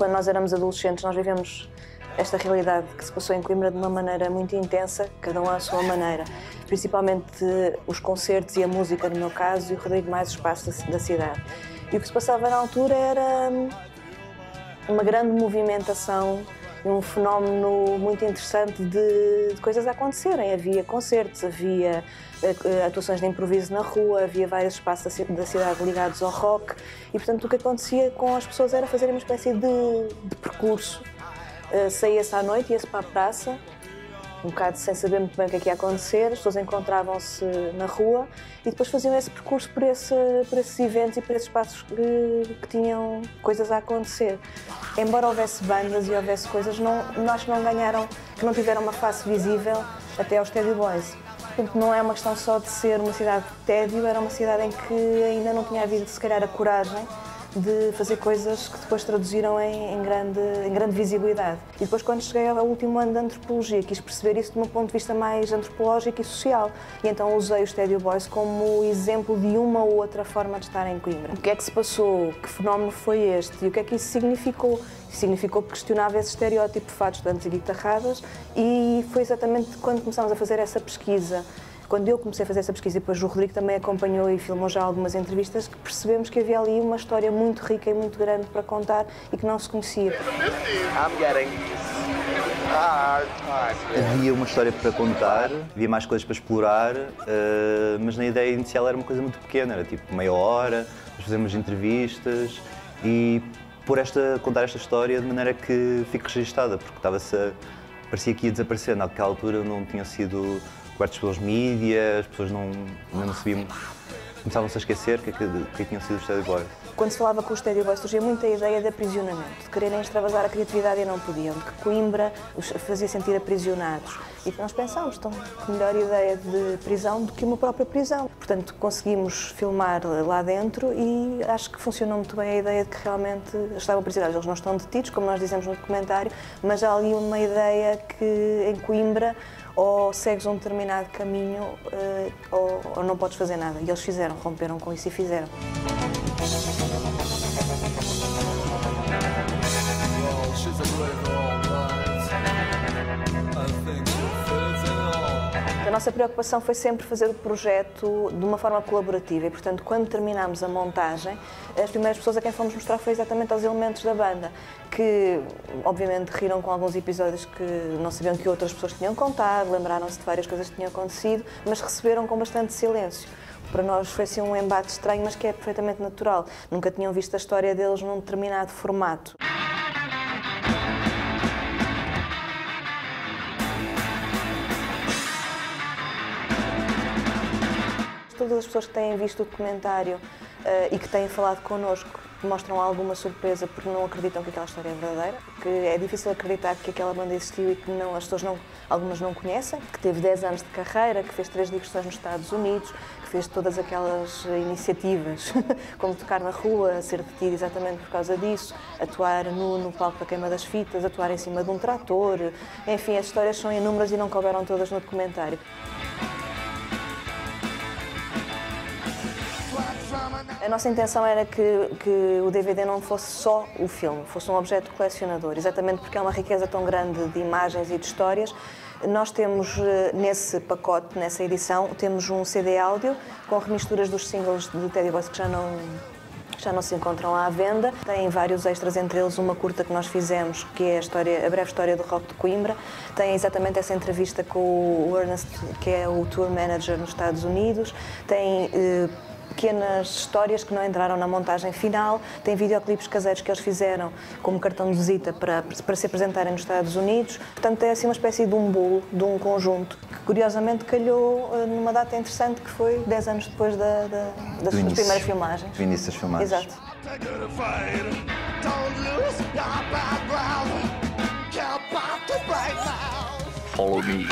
quando nós éramos adolescentes, nós vivemos esta realidade que se passou em Coimbra de uma maneira muito intensa, cada um à sua maneira. Principalmente os concertos e a música, no meu caso, e o Rodrigo mais o espaço da cidade. E o que se passava na altura era uma grande movimentação, um fenómeno muito interessante de coisas a acontecerem. Havia concertos, havia atuações de improviso na rua, havia vários espaços da cidade ligados ao rock e, portanto, o que acontecia com as pessoas era fazerem uma espécie de percurso. Saía-se à noite, ia-se para a praça, um bocado sem saber muito bem o que é que ia acontecer, as pessoas encontravam-se na rua e depois faziam esse percurso por esses eventos e por esses espaços que tinham coisas a acontecer. Embora houvesse bandas e houvesse coisas, acho que não ganharam, que não tiveram uma face visível até aos Teddy Boys. Portanto, não é uma questão só de ser uma cidade de tédio, era uma cidade em que ainda não tinha havido, se calhar, a coragem de fazer coisas que depois traduziram em grande visibilidade. E depois, quando cheguei ao último ano de Antropologia, quis perceber isso de um ponto de vista mais antropológico e social. E então usei os Teddy Boys como exemplo de uma ou outra forma de estar em Coimbra. O que é que se passou? Que fenómeno foi este? E o que é que isso significou? Significou que questionava esse estereótipo de fatos, dantes e guitarradas, e foi exatamente quando começámos a fazer essa pesquisa. Quando eu comecei a fazer essa pesquisa e depois o Rodrigo também acompanhou e filmou já algumas entrevistas, que percebemos que havia ali uma história muito rica e muito grande para contar e que não se conhecia. Havia uma história para contar, havia mais coisas para explorar, mas na ideia inicial era uma coisa muito pequena, era tipo meia hora, fazermos entrevistas e contar esta história de maneira que fique registada, porque parecia que ia desaparecer. Naquela altura não tinham sido cobertos pelos mídias, as pessoas ainda não sabiam, começavam-se a esquecer que tinham sido os Teddy Boys. Quando se falava com os Teddy Boys surgia muita ideia de aprisionamento, de quererem extravasar a criatividade e não podiam, de que Coimbra os fazia sentir aprisionados. E nós pensámos, então, que melhor ideia de prisão do que uma própria prisão. Portanto, conseguimos filmar lá dentro e acho que funcionou muito bem a ideia de que realmente estavam aprisionados. Eles não estão detidos, como nós dizemos no documentário, mas há ali uma ideia que em Coimbra ou segues um determinado caminho ou não podes fazer nada. E eles fizeram, romperam com isso e fizeram. A nossa preocupação foi sempre fazer o projeto de uma forma colaborativa e, portanto, quando terminámos a montagem, as primeiras pessoas a quem fomos mostrar foi exatamente aos elementos da banda, que obviamente riram com alguns episódios que não sabiam que outras pessoas tinham contado, lembraram-se de várias coisas que tinham acontecido, mas receberam com bastante silêncio. Para nós foi assim um embate estranho, mas que é perfeitamente natural. Nunca tinham visto a história deles num determinado formato. Todas as pessoas que têm visto o documentário e que têm falado connosco mostram alguma surpresa porque não acreditam que aquela história é verdadeira, que é difícil acreditar que aquela banda existiu e que as pessoas algumas não conhecem, que teve 10 anos de carreira, que fez 3 digressões nos Estados Unidos, que fez todas aquelas iniciativas, como tocar na rua, ser detido exatamente por causa disso, atuar no palco da queima das fitas, atuar em cima de um trator, enfim, as histórias são inúmeras e não couberam todas no documentário. A nossa intenção era que o DVD não fosse só o filme, fosse um objeto colecionador, exatamente porque é uma riqueza tão grande de imagens e de histórias. Nós temos nesse pacote, nessa edição, temos um CD áudio com remisturas dos singles de Teddy Boys que já não se encontram à venda. Tem vários extras, entre eles uma curta que nós fizemos, que é a breve história do rock de Coimbra. Tem exatamente essa entrevista com o Ernest, que é o tour manager nos Estados Unidos. Tem pequenas histórias que não entraram na montagem final, tem videoclipes caseiros que eles fizeram como cartão de visita para se apresentarem nos Estados Unidos. Portanto, é assim uma espécie de um bolo, de um conjunto, que curiosamente calhou numa data interessante, que foi 10 anos depois das primeiras filmagens. Do início das filmagens. Exato. Follow me.